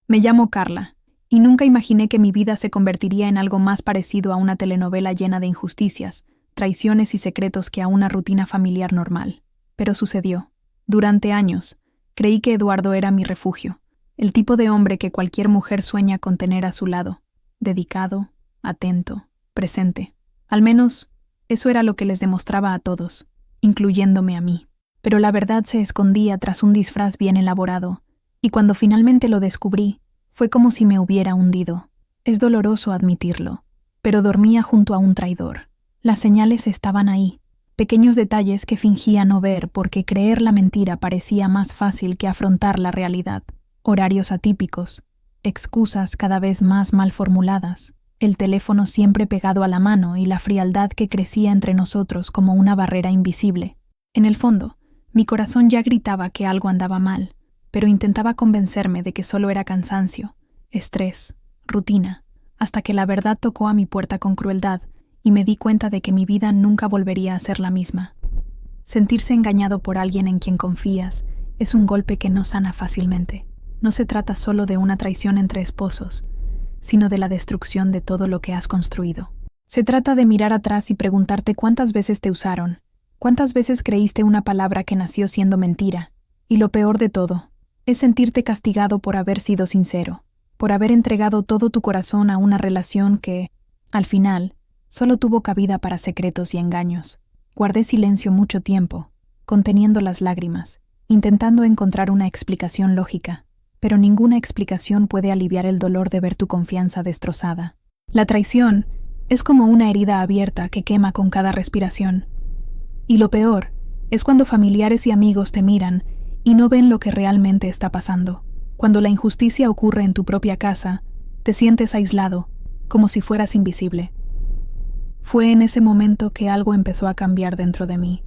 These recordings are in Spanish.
Me llamo Carla, y nunca imaginé que mi vida se convertiría en algo más parecido a una telenovela llena de injusticias, traiciones y secretos que a una rutina familiar normal. Pero sucedió. Durante años, creí que Eduardo era mi refugio, el tipo de hombre que cualquier mujer sueña con tener a su lado, dedicado, atento, presente. Al menos, eso era lo que les demostraba a todos, incluyéndome a mí. Pero la verdad se escondía tras un disfraz bien elaborado, y cuando finalmente lo descubrí, fue como si me hubiera hundido. Es doloroso admitirlo, pero dormía junto a un traidor. Las señales estaban ahí, pequeños detalles que fingía no ver porque creer la mentira parecía más fácil que afrontar la realidad. Horarios atípicos, excusas cada vez más mal formuladas, el teléfono siempre pegado a la mano y la frialdad que crecía entre nosotros como una barrera invisible. En el fondo, mi corazón ya gritaba que algo andaba mal, pero intentaba convencerme de que solo era cansancio, estrés, rutina, hasta que la verdad tocó a mi puerta con crueldad y me di cuenta de que mi vida nunca volvería a ser la misma. Sentirse engañado por alguien en quien confías es un golpe que no sana fácilmente. No se trata solo de una traición entre esposos, sino de la destrucción de todo lo que has construido. Se trata de mirar atrás y preguntarte cuántas veces te usaron, cuántas veces creíste una palabra que nació siendo mentira, y lo peor de todo, es sentirte castigado por haber sido sincero, por haber entregado todo tu corazón a una relación que, al final, solo tuvo cabida para secretos y engaños. Guardé silencio mucho tiempo, conteniendo las lágrimas, intentando encontrar una explicación lógica, pero ninguna explicación puede aliviar el dolor de ver tu confianza destrozada. La traición es como una herida abierta que quema con cada respiración. Y lo peor es cuando familiares y amigos te miran y no ven lo que realmente está pasando. Cuando la injusticia ocurre en tu propia casa, te sientes aislado, como si fueras invisible. Fue en ese momento que algo empezó a cambiar dentro de mí.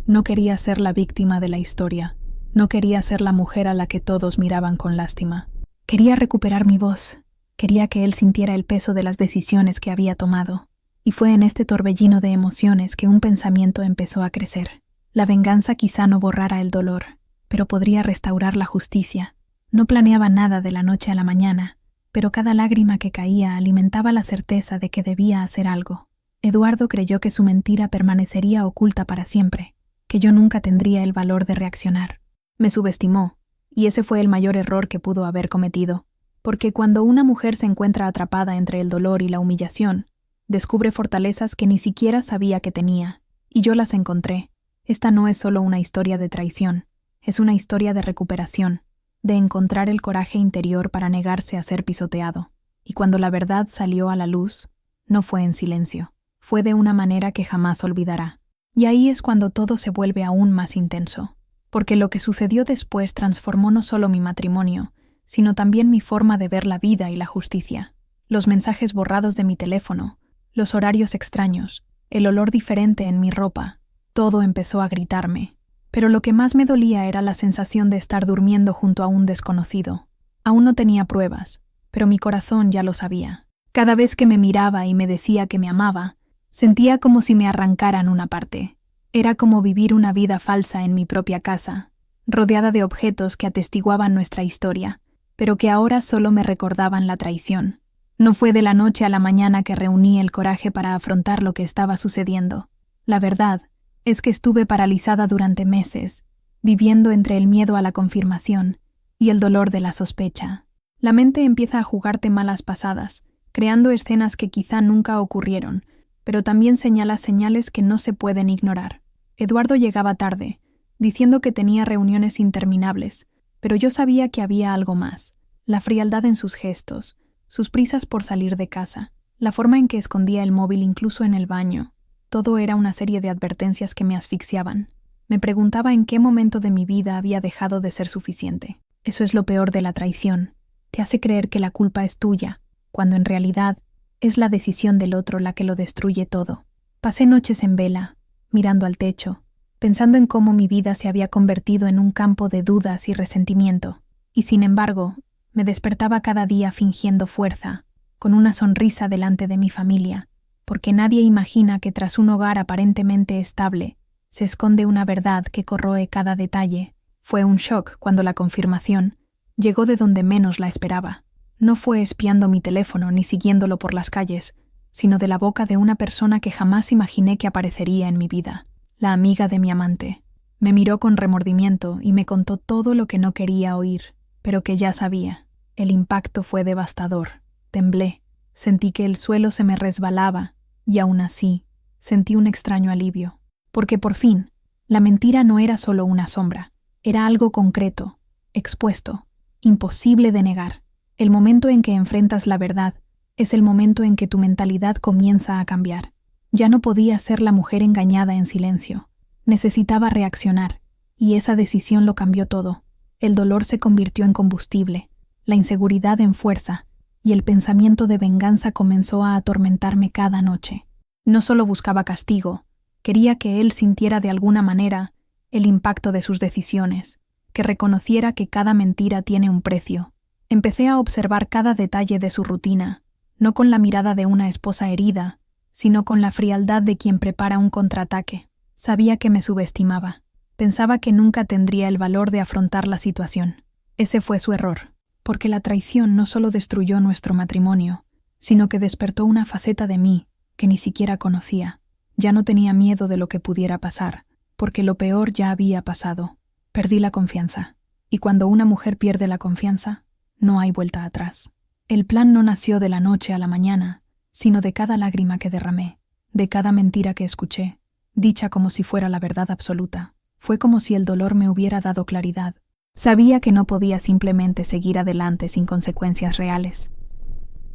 No quería ser la víctima de la historia. No quería ser la mujer a la que todos miraban con lástima. Quería recuperar mi voz. Quería que él sintiera el peso de las decisiones que había tomado. Y fue en este torbellino de emociones que un pensamiento empezó a crecer. La venganza quizá no borrara el dolor, pero podría restaurar la justicia. No planeaba nada de la noche a la mañana, pero cada lágrima que caía alimentaba la certeza de que debía hacer algo. Eduardo creyó que su mentira permanecería oculta para siempre, que yo nunca tendría el valor de reaccionar. Me subestimó, y ese fue el mayor error que pudo haber cometido, porque cuando una mujer se encuentra atrapada entre el dolor y la humillación, descubre fortalezas que ni siquiera sabía que tenía, y yo las encontré. Esta no es solo una historia de traición, es una historia de recuperación, de encontrar el coraje interior para negarse a ser pisoteado. Y cuando la verdad salió a la luz, no fue en silencio, fue de una manera que jamás olvidará. Y ahí es cuando todo se vuelve aún más intenso, porque lo que sucedió después transformó no solo mi matrimonio, sino también mi forma de ver la vida y la justicia. Los mensajes borrados de mi teléfono, los horarios extraños, el olor diferente en mi ropa, todo empezó a gritarme. Pero lo que más me dolía era la sensación de estar durmiendo junto a un desconocido. Aún no tenía pruebas, pero mi corazón ya lo sabía. Cada vez que me miraba y me decía que me amaba, sentía como si me arrancaran una parte. Era como vivir una vida falsa en mi propia casa, rodeada de objetos que atestiguaban nuestra historia, pero que ahora solo me recordaban la traición. No fue de la noche a la mañana que reuní el coraje para afrontar lo que estaba sucediendo. La verdad es que estuve paralizada durante meses, viviendo entre el miedo a la confirmación y el dolor de la sospecha. La mente empieza a jugarte malas pasadas, creando escenas que quizá nunca ocurrieron, pero también señala señales que no se pueden ignorar. Eduardo llegaba tarde, diciendo que tenía reuniones interminables, pero yo sabía que había algo más. La frialdad en sus gestos, sus prisas por salir de casa, la forma en que escondía el móvil incluso en el baño. Todo era una serie de advertencias que me asfixiaban. Me preguntaba en qué momento de mi vida había dejado de ser suficiente. Eso es lo peor de la traición. Te hace creer que la culpa es tuya, cuando en realidad es la decisión del otro la que lo destruye todo. Pasé noches en vela, mirando al techo, pensando en cómo mi vida se había convertido en un campo de dudas y resentimiento. Y sin embargo, me despertaba cada día fingiendo fuerza, con una sonrisa delante de mi familia, porque nadie imagina que tras un hogar aparentemente estable se esconde una verdad que corroe cada detalle. Fue un shock cuando la confirmación, Llegó de donde menos la esperaba. No fue espiando mi teléfono ni siguiéndolo por las calles, sino de la boca de una persona que jamás imaginé que aparecería en mi vida, la amiga de mi amante. Me miró con remordimiento y me contó todo lo que no quería oír, pero que ya sabía. El impacto fue devastador. Temblé, sentí que el suelo se me resbalaba, y aún así, sentí un extraño alivio. Porque por fin, la mentira no era solo una sombra, era algo concreto, expuesto, imposible de negar. El momento en que enfrentas la verdad es el momento en que tu mentalidad comienza a cambiar. Ya no podía ser la mujer engañada en silencio. Necesitaba reaccionar, y esa decisión lo cambió todo. El dolor se convirtió en combustible, la inseguridad en fuerza, y el pensamiento de venganza comenzó a atormentarme cada noche. No solo buscaba castigo, quería que él sintiera de alguna manera el impacto de sus decisiones, que reconociera que cada mentira tiene un precio. Empecé a observar cada detalle de su rutina, no con la mirada de una esposa herida, sino con la frialdad de quien prepara un contraataque. Sabía que me subestimaba. Pensaba que nunca tendría el valor de afrontar la situación. Ese fue su error, porque la traición no solo destruyó nuestro matrimonio, sino que despertó una faceta de mí que ni siquiera conocía. Ya no tenía miedo de lo que pudiera pasar, porque lo peor ya había pasado. Perdí la confianza, y cuando una mujer pierde la confianza, no hay vuelta atrás. El plan no nació de la noche a la mañana, sino de cada lágrima que derramé, de cada mentira que escuché, dicha como si fuera la verdad absoluta. Fue como si el dolor me hubiera dado claridad. Sabía que no podía simplemente seguir adelante sin consecuencias reales.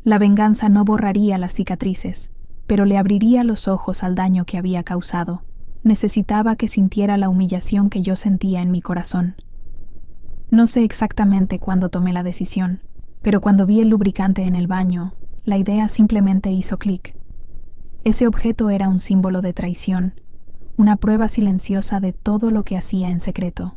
La venganza no borraría las cicatrices, pero le abriría los ojos al daño que había causado. Necesitaba que sintiera la humillación que yo sentía en mi corazón. No sé exactamente cuándo tomé la decisión, pero cuando vi el lubricante en el baño, la idea simplemente hizo clic. Ese objeto era un símbolo de traición, una prueba silenciosa de todo lo que hacía en secreto.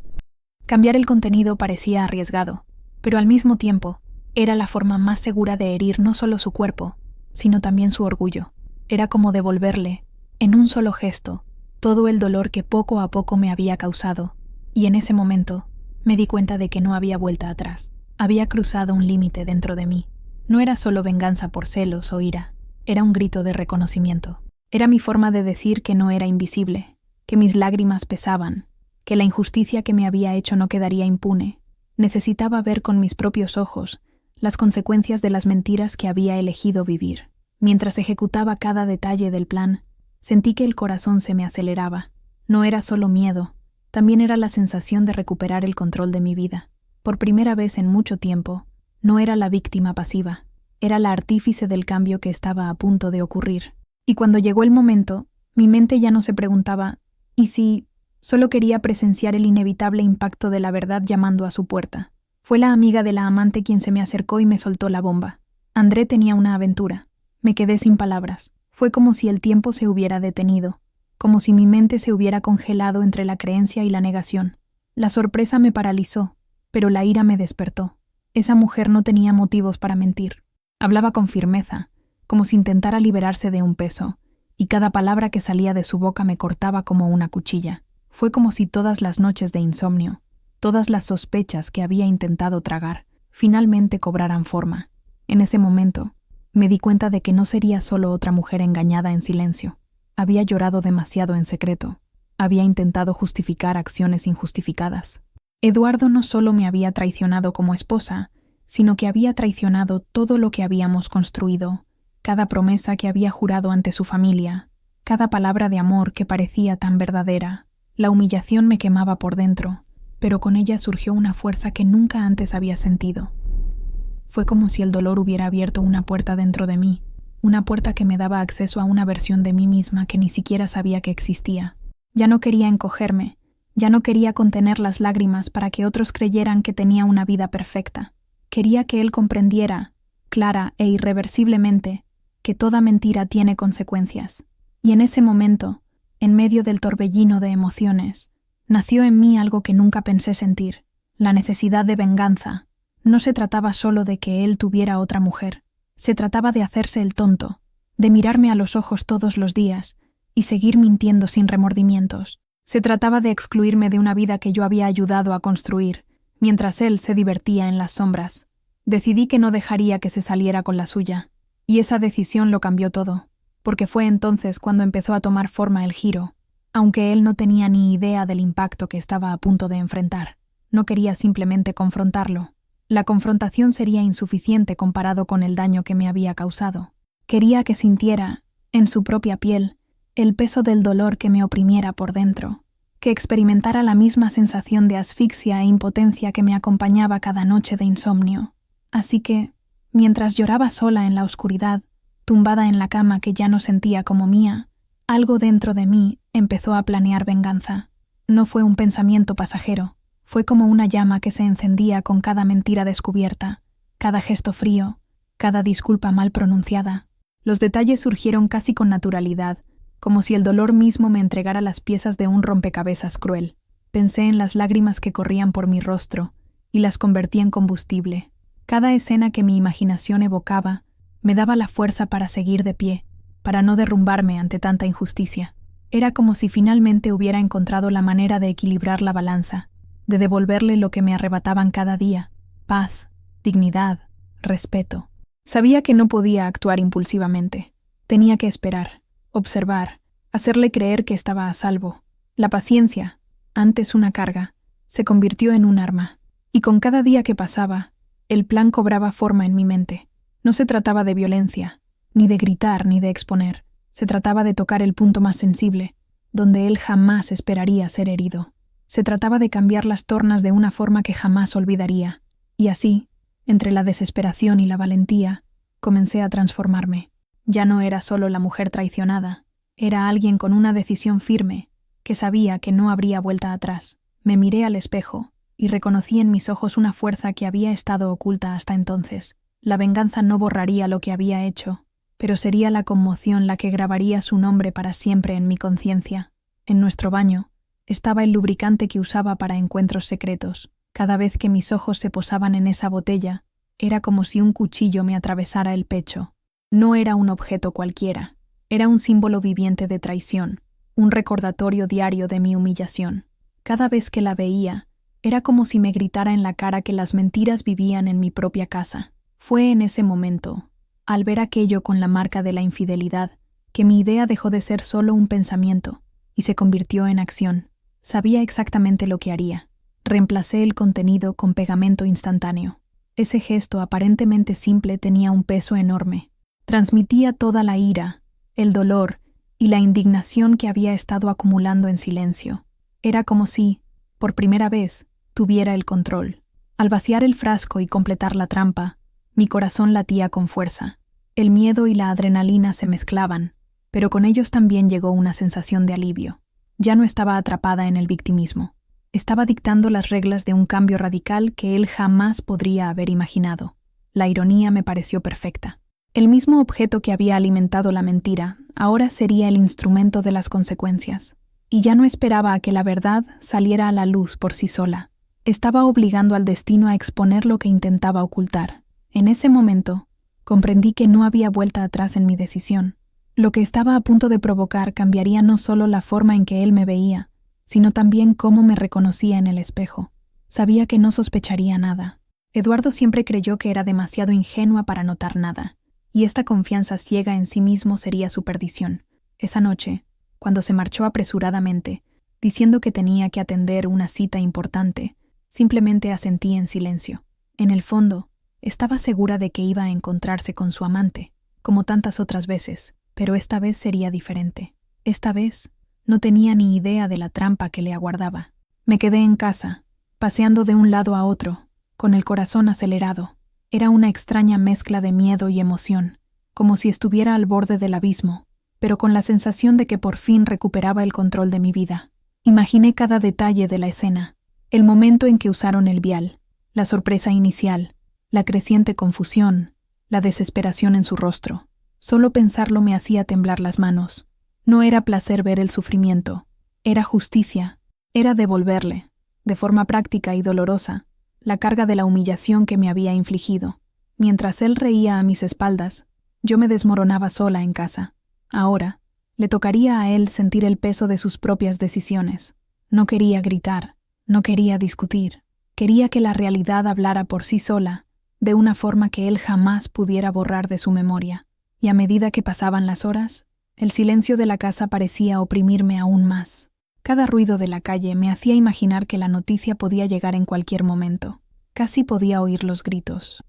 Cambiar el contenido parecía arriesgado, pero al mismo tiempo, era la forma más segura de herir no solo su cuerpo, sino también su orgullo. Era como devolverle, en un solo gesto, todo el dolor que poco a poco me había causado, y en ese momento me di cuenta de que no había vuelta atrás. Había cruzado un límite dentro de mí. No era solo venganza por celos o ira, era un grito de reconocimiento. Era mi forma de decir que no era invisible, que mis lágrimas pesaban, que la injusticia que me había hecho no quedaría impune. Necesitaba ver con mis propios ojos las consecuencias de las mentiras que había elegido vivir. Mientras ejecutaba cada detalle del plan, sentí que el corazón se me aceleraba. No era solo miedo, también era la sensación de recuperar el control de mi vida. Por primera vez en mucho tiempo, no era la víctima pasiva, era la artífice del cambio que estaba a punto de ocurrir. Y cuando llegó el momento, mi mente ya no se preguntaba ¿y si? Solo quería presenciar el inevitable impacto de la verdad llamando a su puerta. Fue la amiga de la amante quien se me acercó y me soltó la bomba. André tenía una aventura. Me quedé sin palabras. Fue como si el tiempo se hubiera detenido, como si mi mente se hubiera congelado entre la creencia y la negación. La sorpresa me paralizó, pero la ira me despertó. Esa mujer no tenía motivos para mentir. Hablaba con firmeza, como si intentara liberarse de un peso, y cada palabra que salía de su boca me cortaba como una cuchilla. Fue como si todas las noches de insomnio, todas las sospechas que había intentado tragar, finalmente cobraran forma. En ese momento, me di cuenta de que no sería solo otra mujer engañada en silencio. Había llorado demasiado en secreto. Había intentado justificar acciones injustificadas. Eduardo no solo me había traicionado como esposa, sino que había traicionado todo lo que habíamos construido, cada promesa que había jurado ante su familia, cada palabra de amor que parecía tan verdadera. La humillación me quemaba por dentro, pero con ella surgió una fuerza que nunca antes había sentido. Fue como si el dolor hubiera abierto una puerta dentro de mí, una puerta que me daba acceso a una versión de mí misma que ni siquiera sabía que existía. Ya no quería encogerme, ya no quería contener las lágrimas para que otros creyeran que tenía una vida perfecta. Quería que él comprendiera, clara e irreversiblemente, que toda mentira tiene consecuencias. Y en ese momento, en medio del torbellino de emociones, nació en mí algo que nunca pensé sentir, la necesidad de venganza. No se trataba solo de que él tuviera otra mujer, se trataba de hacerse el tonto, de mirarme a los ojos todos los días y seguir mintiendo sin remordimientos. Se trataba de excluirme de una vida que yo había ayudado a construir, mientras él se divertía en las sombras. Decidí que no dejaría que se saliera con la suya, y esa decisión lo cambió todo, porque fue entonces cuando empezó a tomar forma el giro, aunque él no tenía ni idea del impacto que estaba a punto de enfrentar. No quería simplemente confrontarlo. La confrontación sería insuficiente comparado con el daño que me había causado. Quería que sintiera, en su propia piel, el peso del dolor que me oprimiera por dentro, que experimentara la misma sensación de asfixia e impotencia que me acompañaba cada noche de insomnio. Así que, mientras lloraba sola en la oscuridad, tumbada en la cama que ya no sentía como mía, algo dentro de mí empezó a planear venganza. No fue un pensamiento pasajero, fue como una llama que se encendía con cada mentira descubierta, cada gesto frío, cada disculpa mal pronunciada. Los detalles surgieron casi con naturalidad, como si el dolor mismo me entregara las piezas de un rompecabezas cruel. Pensé en las lágrimas que corrían por mi rostro y las convertí en combustible. Cada escena que mi imaginación evocaba me daba la fuerza para seguir de pie, para no derrumbarme ante tanta injusticia. Era como si finalmente hubiera encontrado la manera de equilibrar la balanza, de devolverle lo que me arrebataban cada día: paz, dignidad, respeto. Sabía que no podía actuar impulsivamente. Tenía que esperar, observar, hacerle creer que estaba a salvo. La paciencia, antes una carga, se convirtió en un arma, y con cada día que pasaba, el plan cobraba forma en mi mente. No se trataba de violencia, ni de gritar, ni de exponer. Se trataba de tocar el punto más sensible, donde él jamás esperaría ser herido. Se trataba de cambiar las tornas de una forma que jamás olvidaría. Y así, entre la desesperación y la valentía, comencé a transformarme. Ya no era solo la mujer traicionada, era alguien con una decisión firme, que sabía que no habría vuelta atrás. Me miré al espejo y reconocí en mis ojos una fuerza que había estado oculta hasta entonces. La venganza no borraría lo que había hecho, pero sería la conmoción la que grabaría su nombre para siempre en mi conciencia. En nuestro baño estaba el lubricante que usaba para encuentros secretos. Cada vez que mis ojos se posaban en esa botella, era como si un cuchillo me atravesara el pecho. No era un objeto cualquiera, era un símbolo viviente de traición, un recordatorio diario de mi humillación. Cada vez que la veía, era como si me gritara en la cara que las mentiras vivían en mi propia casa. Fue en ese momento, al ver aquello con la marca de la infidelidad, que mi idea dejó de ser solo un pensamiento y se convirtió en acción. Sabía exactamente lo que haría. Reemplacé el contenido con pegamento instantáneo. Ese gesto aparentemente simple tenía un peso enorme. Transmitía toda la ira, el dolor y la indignación que había estado acumulando en silencio. Era como si, por primera vez, tuviera el control. Al vaciar el frasco y completar la trampa, mi corazón latía con fuerza. El miedo y la adrenalina se mezclaban, pero con ellos también llegó una sensación de alivio. Ya no estaba atrapada en el victimismo. Estaba dictando las reglas de un cambio radical que él jamás podría haber imaginado. La ironía me pareció perfecta. El mismo objeto que había alimentado la mentira, ahora sería el instrumento de las consecuencias. Y ya no esperaba a que la verdad saliera a la luz por sí sola. Estaba obligando al destino a exponer lo que intentaba ocultar. En ese momento, comprendí que no había vuelta atrás en mi decisión. Lo que estaba a punto de provocar cambiaría no solo la forma en que él me veía, sino también cómo me reconocía en el espejo. Sabía que no sospecharía nada. Eduardo siempre creyó que era demasiado ingenua para notar nada, y esta confianza ciega en sí mismo sería su perdición. Esa noche, cuando se marchó apresuradamente, diciendo que tenía que atender una cita importante, simplemente asentí en silencio. En el fondo, estaba segura de que iba a encontrarse con su amante, como tantas otras veces, pero esta vez sería diferente. Esta vez no tenía ni idea de la trampa que le aguardaba. Me quedé en casa, paseando de un lado a otro, con el corazón acelerado. Era una extraña mezcla de miedo y emoción, como si estuviera al borde del abismo, pero con la sensación de que por fin recuperaba el control de mi vida. Imaginé cada detalle de la escena, el momento en que usaron el vial, la sorpresa inicial, la creciente confusión, la desesperación en su rostro. Solo pensarlo me hacía temblar las manos. No era placer ver el sufrimiento, era justicia, era devolverle, de forma práctica y dolorosa, la carga de la humillación que me había infligido. Mientras él reía a mis espaldas, yo me desmoronaba sola en casa. Ahora, le tocaría a él sentir el peso de sus propias decisiones. No quería gritar, no quería discutir. Quería que la realidad hablara por sí sola, de una forma que él jamás pudiera borrar de su memoria. Y a medida que pasaban las horas, el silencio de la casa parecía oprimirme aún más. Cada ruido de la calle me hacía imaginar que la noticia podía llegar en cualquier momento. Casi podía oír los gritos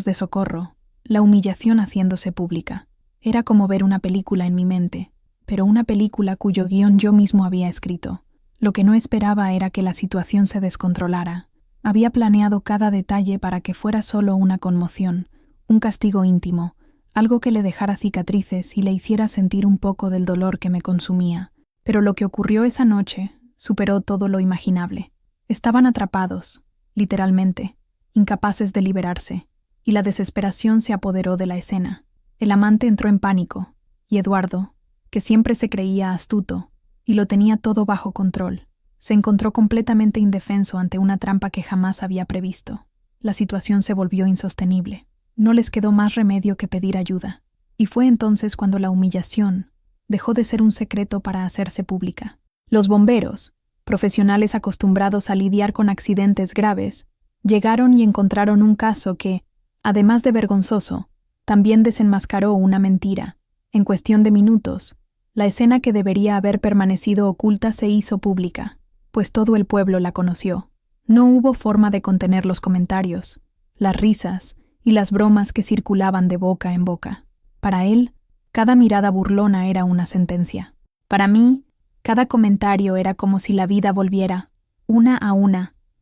de socorro, la humillación haciéndose pública. Era como ver una película en mi mente, pero una película cuyo guión yo mismo había escrito. Lo que no esperaba era que la situación se descontrolara. Había planeado cada detalle para que fuera solo una conmoción, un castigo íntimo, algo que le dejara cicatrices y le hiciera sentir un poco del dolor que me consumía. Pero lo que ocurrió esa noche superó todo lo imaginable. Estaban atrapados, literalmente, incapaces de liberarse, y la desesperación se apoderó de la escena. El amante entró en pánico, y Eduardo, que siempre se creía astuto, y lo tenía todo bajo control, se encontró completamente indefenso ante una trampa que jamás había previsto. La situación se volvió insostenible. No les quedó más remedio que pedir ayuda, y fue entonces cuando la humillación dejó de ser un secreto para hacerse pública. Los bomberos, profesionales acostumbrados a lidiar con accidentes graves, llegaron y encontraron un caso que, además de vergonzoso, también desenmascaró una mentira. En cuestión de minutos, la escena que debería haber permanecido oculta se hizo pública, pues todo el pueblo la conoció. No hubo forma de contener los comentarios, las risas y las bromas que circulaban de boca en boca. Para él, cada mirada burlona era una sentencia. Para mí, cada comentario era como si la vida volviera, una,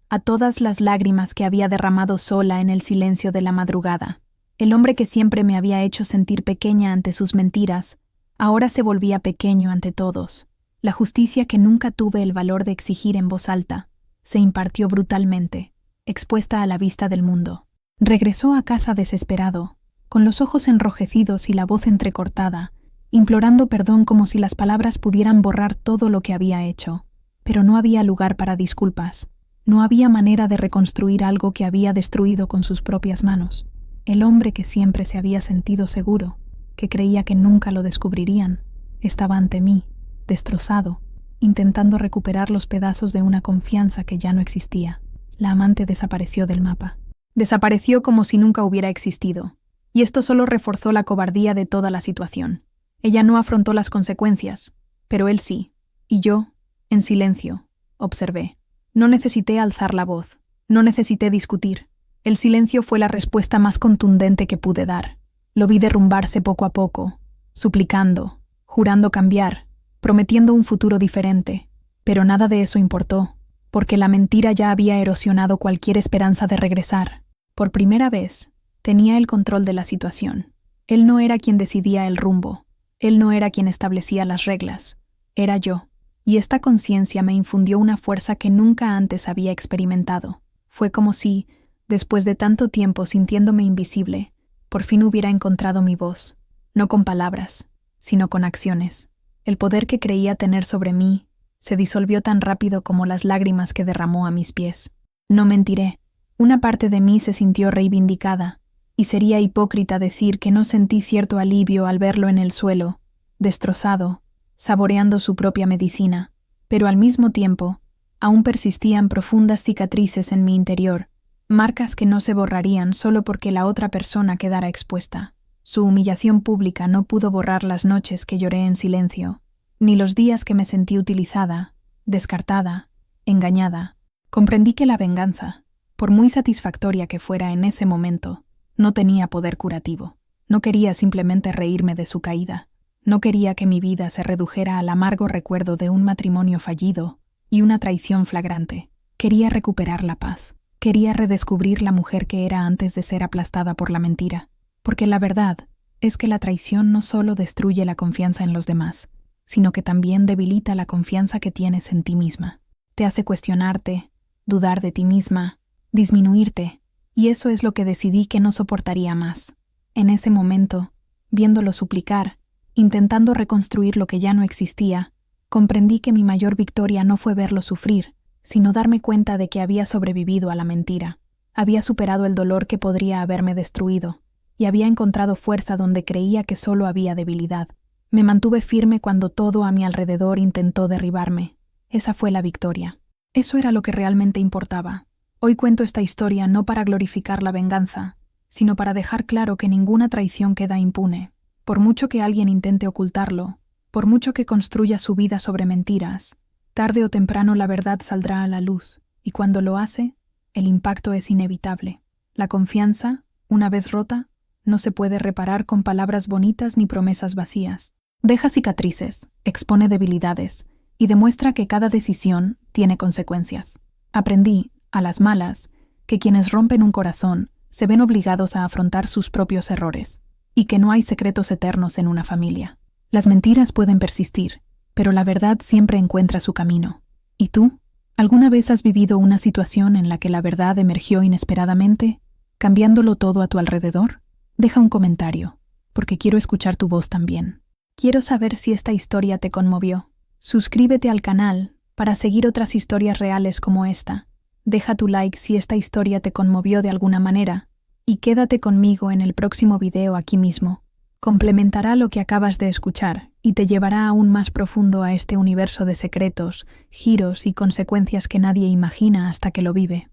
a todas las lágrimas que había derramado sola en el silencio de la madrugada. El hombre que siempre me había hecho sentir pequeña ante sus mentiras, ahora se volvía pequeño ante todos. La justicia que nunca tuve el valor de exigir en voz alta, se impartió brutalmente, expuesta a la vista del mundo. Regresó a casa desesperado, con los ojos enrojecidos y la voz entrecortada, implorando perdón como si las palabras pudieran borrar todo lo que había hecho. Pero no había lugar para disculpas. No había manera de reconstruir algo que había destruido con sus propias manos. El hombre que siempre se había sentido seguro, que creía que nunca lo descubrirían, estaba ante mí, destrozado, intentando recuperar los pedazos de una confianza que ya no existía. La amante desapareció del mapa. Desapareció como si nunca hubiera existido. Y esto solo reforzó la cobardía de toda la situación. Ella no afrontó las consecuencias, pero él sí. Y yo, en silencio, observé. No necesité alzar la voz, no necesité discutir. El silencio fue la respuesta más contundente que pude dar. Lo vi derrumbarse poco a poco, suplicando, jurando cambiar, prometiendo un futuro diferente. Pero nada de eso importó, porque la mentira ya había erosionado cualquier esperanza de regresar. Por primera vez, tenía el control de la situación. Él no era quien decidía el rumbo. Él no era quien establecía las reglas. Era yo. Y esta conciencia me infundió una fuerza que nunca antes había experimentado. Fue como si, después de tanto tiempo sintiéndome invisible, por fin hubiera encontrado mi voz. No con palabras, sino con acciones. El poder que creía tener sobre mí se disolvió tan rápido como las lágrimas que derramó a mis pies. No mentiré. Una parte de mí se sintió reivindicada, y sería hipócrita decir que no sentí cierto alivio al verlo en el suelo, destrozado, saboreando su propia medicina, pero al mismo tiempo, aún persistían profundas cicatrices en mi interior, marcas que no se borrarían solo porque la otra persona quedara expuesta. Su humillación pública no pudo borrar las noches que lloré en silencio, ni los días que me sentí utilizada, descartada, engañada. Comprendí que la venganza, por muy satisfactoria que fuera en ese momento, no tenía poder curativo. No quería simplemente reírme de su caída. No quería que mi vida se redujera al amargo recuerdo de un matrimonio fallido y una traición flagrante. Quería recuperar la paz. Quería redescubrir la mujer que era antes de ser aplastada por la mentira. Porque la verdad es que la traición no solo destruye la confianza en los demás, sino que también debilita la confianza que tienes en ti misma. Te hace cuestionarte, dudar de ti misma, disminuirte, y eso es lo que decidí que no soportaría más. En ese momento, viéndolo suplicar, intentando reconstruir lo que ya no existía, comprendí que mi mayor victoria no fue verlo sufrir, sino darme cuenta de que había sobrevivido a la mentira. Había superado el dolor que podría haberme destruido, y había encontrado fuerza donde creía que solo había debilidad. Me mantuve firme cuando todo a mi alrededor intentó derribarme. Esa fue la victoria. Eso era lo que realmente importaba. Hoy cuento esta historia no para glorificar la venganza, sino para dejar claro que ninguna traición queda impune. Por mucho que alguien intente ocultarlo, por mucho que construya su vida sobre mentiras, tarde o temprano la verdad saldrá a la luz, y cuando lo hace, el impacto es inevitable. La confianza, una vez rota, no se puede reparar con palabras bonitas ni promesas vacías. Deja cicatrices, expone debilidades y demuestra que cada decisión tiene consecuencias. Aprendí, a las malas, que quienes rompen un corazón se ven obligados a afrontar sus propios errores y que no hay secretos eternos en una familia. Las mentiras pueden persistir, pero la verdad siempre encuentra su camino. ¿Y tú? ¿Alguna vez has vivido una situación en la que la verdad emergió inesperadamente, cambiándolo todo a tu alrededor? Deja un comentario, porque quiero escuchar tu voz también. Quiero saber si esta historia te conmovió. Suscríbete al canal para seguir otras historias reales como esta. Deja tu like si esta historia te conmovió de alguna manera y quédate conmigo en el próximo video aquí mismo. Complementará lo que acabas de escuchar y te llevará aún más profundo a este universo de secretos, giros y consecuencias que nadie imagina hasta que lo vive.